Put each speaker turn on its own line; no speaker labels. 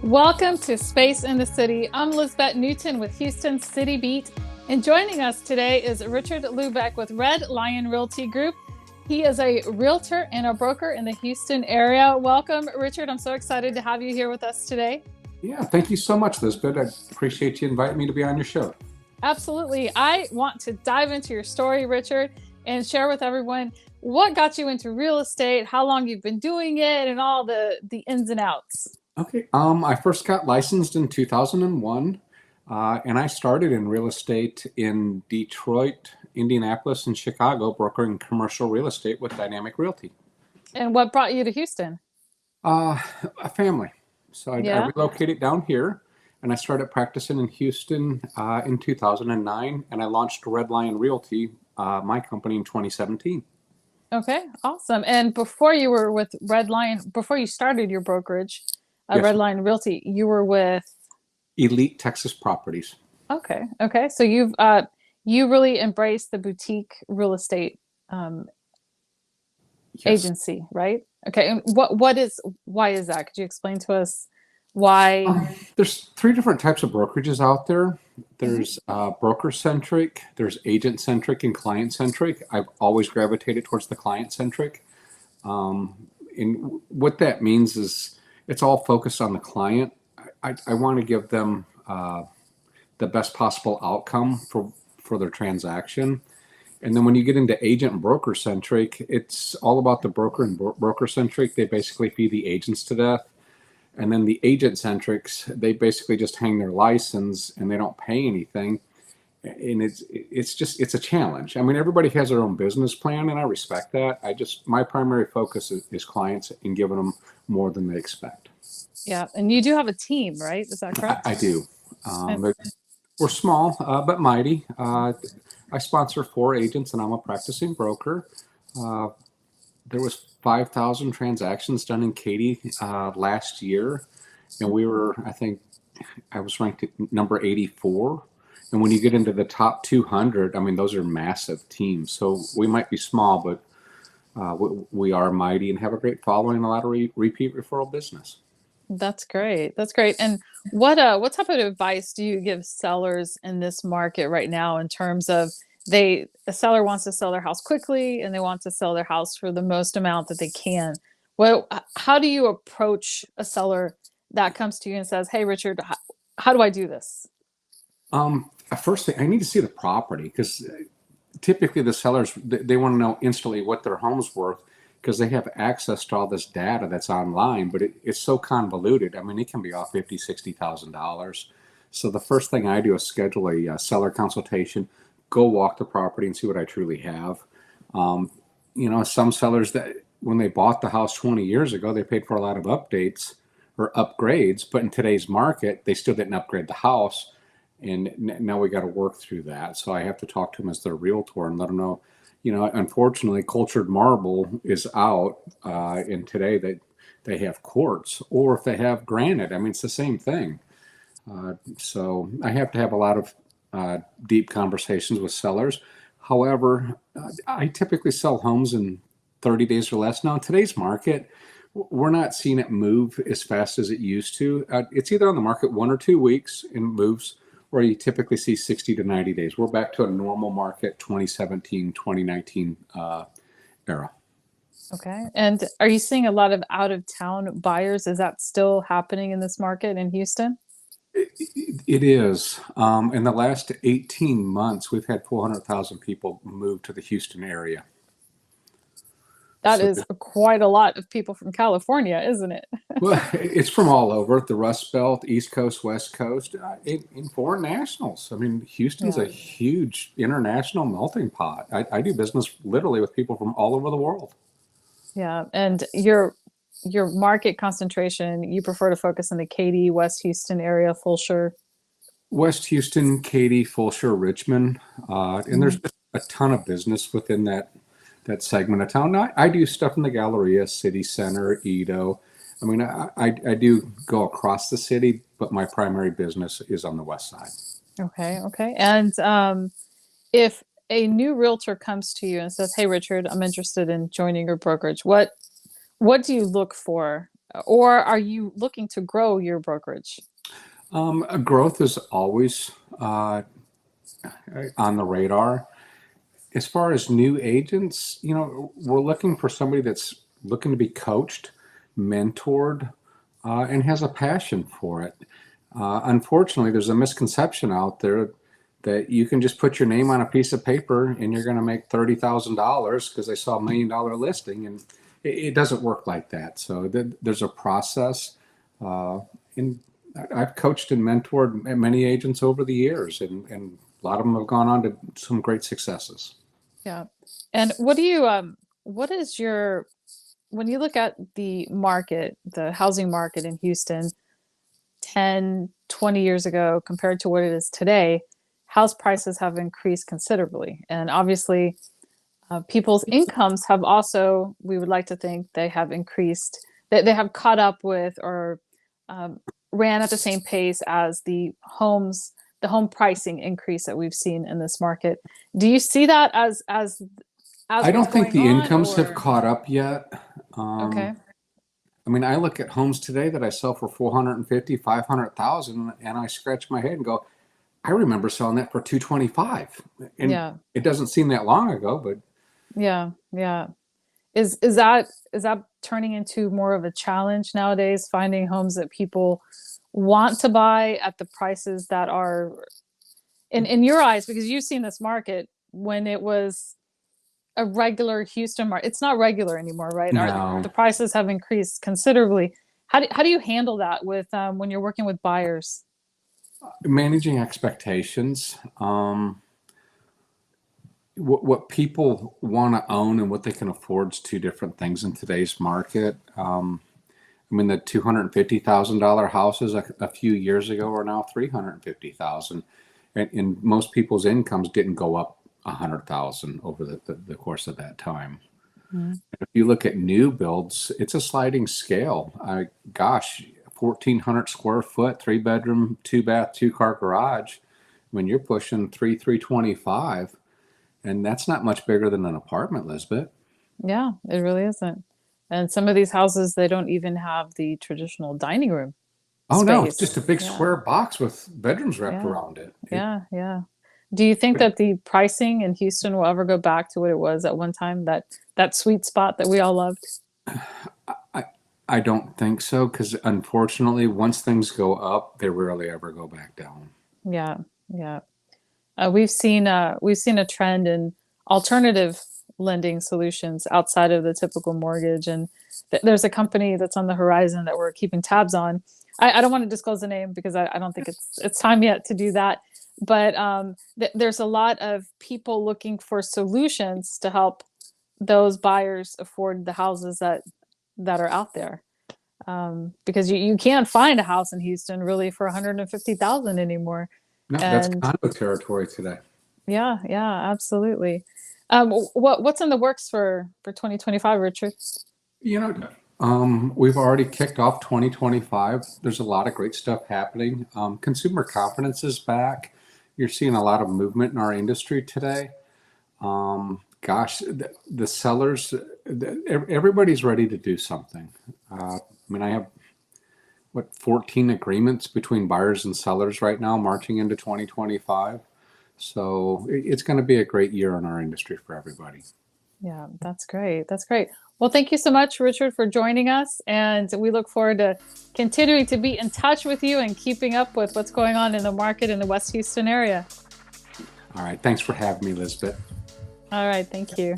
Welcome to Space in the City. I'm Lisbet Newton with Houston City Beat, and joining us today is Richard Luebeck with Red Lion Realty Group. He is a realtor and a broker in the Houston area. Welcome, Richard. I'm so excited to have you here with us today.
Yeah, thank you so much, Lisbeth. I appreciate you inviting me to be on your show.
Absolutely. I want to dive into your story, Richard, and share with everyone what got you into real estate, how long you've been doing it, and all the ins and outs.
Okay. I first got licensed in 2001, and I started in real estate in Detroit, Indianapolis, and Chicago, brokering commercial real estate with Dynamic Realty.
And what brought you to Houston?
Uh, a family. So I
Yeah.
relocated down here, and I started practicing in Houston in 2009, and I launched Red Lion Realty, my company, in 2017.
Okay, awesome. And before you were with Red Lion, before you started your brokerage,
Yes,
Red Lion Realty, you were with,
Elite Texas Properties.
okay. So you really embraced the boutique real estate um,
Yes.
agency, right? Okay, and why is that? Could you explain to us why?
There's three different types of brokerages out there.
Mhm.
There's broker centric, there's agent centric, and client centric. I've always gravitated towards the client centric. And what that means is it's all focused on the client. I want to give them the best possible outcome for their transaction. And then when you get into agent and broker centric, it's all about the broker and broker centric. They basically feed the agents to death. And then the agent centrics, they basically just hang their license and they don't pay anything. And it's a challenge. I mean, everybody has their own business plan, and I respect that. My primary focus is clients and giving them more than they expect.
Yeah, and you do have a team, right? Is that
I
correct?
do.
And
We're small but mighty. I sponsor four agents, and I'm a practicing broker. Uh, there was 5,000 transactions done in Katy last year, and I think, I was ranked at number 84. And when you get into the top 200, I mean, those are massive teams. So we might be small, but we are mighty and have a great following and a lot of repeat referral business.
that's great. That's great. And what type of advice do you give sellers in this market right now in terms of a seller wants to sell their house quickly and they want to sell their house for the most amount that they can. Well, how do you approach a seller that comes to you and says, "Hey, Richard, how do I do this?"
First thing, I need to see the property because typically the sellers, they want to know instantly what their home's worth because they have access to all this data that's online, but it's so convoluted. I mean, it can be off 50, $60,000. So the first thing I do is schedule a seller consultation, go walk the property and see what I truly have. Um, some sellers that when they bought the house 20 years ago, they paid for a lot of updates or upgrades, but in today's market, they still didn't upgrade the house. And now we got to work through that. So I have to talk to them as their realtor and let them know, unfortunately, cultured marble is out. And today they have quartz, or if they have granite, I mean, it's the same thing. So I have to have a lot of deep conversations with sellers. However, I typically sell homes in 30 days or less. Now, in today's market, we're not seeing it move as fast as it used to. It's either on the market 1 or 2 weeks and moves, or you typically see 60 to 90 days. We're back to a normal market 2017, 2019 era.
Okay. And are you seeing a lot of out of town buyers? Is that still happening in this market in Houston?
It is. In the last 18 months, we've had 400,000 people move to the Houston area.
That
So,
is quite a lot of people from California, isn't it?
well, it's from all over the Rust Belt, East Coast, West Coast, in foreign nationals. I mean, Houston's
Yeah.
a huge international melting pot. I do business literally with people from all over the world.
Yeah. And your market concentration, you prefer to focus in the Katy, West Houston area, Fulshire.
West Houston, Katy, Fulshire, Richmond, and there's
Mhm.
just a ton of business within that segment of town. Now, I do stuff in the Galleria, City Center, Edo. I mean, I do go across the city, but my primary business is on the west side.
Okay. And if a new realtor comes to you and says, "Hey, Richard, I'm interested in joining your brokerage," what do you look for or are you looking to grow your brokerage?
Growth is always on the radar. As far as new agents, we're looking for somebody that's looking to be coached, mentored, and has a passion for it. Unfortunately, there's a misconception out there that you can just put your name on a piece of paper and you're going to make $30,000 because they saw $1 million listing, and it doesn't work like that. So there's a process. And I've coached and mentored many agents over the years, and a lot of them have gone on to some great successes.
Yeah. And what is your, when you look at the market, the housing market in Houston 10, 20 years ago compared to what it is today, house prices have increased considerably. And obviously, people's incomes have also, we would like to think they have increased, they have caught up with or um, ran at the same pace as the home pricing increase that we've seen in this market. Do you see that as
I
what's
don't think
going
the
on,
incomes have
or
caught up yet. Um,
okay?
I mean, I look at homes today that I sell for 450, 500,000, and I scratch my head and go, I remember selling that for 225. And
Yeah,
it doesn't seem that long ago, but
yeah, yeah. Is that turning into more of a challenge nowadays, finding homes that people want to buy at the prices that are in your eyes, because you've seen this market when it was a regular Houston market. It's not regular anymore, right? The
no.
prices have increased considerably. How do you handle that with when you're working with buyers?
Managing expectations. What people want to own and what they can afford is two different things in today's market. I mean, the $250,000 houses a few years ago are now 350,000, and most people's incomes didn't go up 100,000 over the course of that time.
Mhm.
If you look at new builds, it's a sliding scale. Gosh, 1,400 square foot, 3 bedroom, 2 bath, 2 car garage. When you're pushing 325, and that's not much bigger than an apartment, Lisbet.
Yeah, it really isn't. And some of these houses, they don't even have the traditional dining room
Oh no, it's just
space.
a big
Yeah,
square box with bedrooms wrapped
yeah,
around it.
yeah, yeah. Do you think that the pricing in Houston will ever go back to what it was at one time, that sweet spot that we all loved?
I, I don't think so, because unfortunately, once things go up, they rarely ever go back down.
Yeah, yeah. We've seen a trend in alternative lending solutions outside of the typical mortgage, and there's a company that's on the horizon that we're keeping tabs on. I don't want to disclose the name because I don't think it's time yet to do that. But there's a lot of people looking for solutions to help those buyers afford the houses that are out there. Because you can't find a house in Houston really for 150,000 anymore.
No, that's
And
condo territory today.
yeah, yeah, absolutely. What's in the works for 2025, Richard?
You know, we've already kicked off 2025. There's a lot of great stuff happening. Consumer confidence is back. You're seeing a lot of movement in our industry today. Gosh, the sellers, everybody's ready to do something. I mean, I have 14 agreements between buyers and sellers right now, marching into 2025. So it's going to be a great year in our industry for everybody.
Yeah, that's great. That's great. Well, thank you so much, Richard, for joining us. And we look forward to continuing to be in touch with you and keeping up with what's going on in the market in the West Houston area.
All right. Thanks for having me, Lisbeth.
All right. Thank you.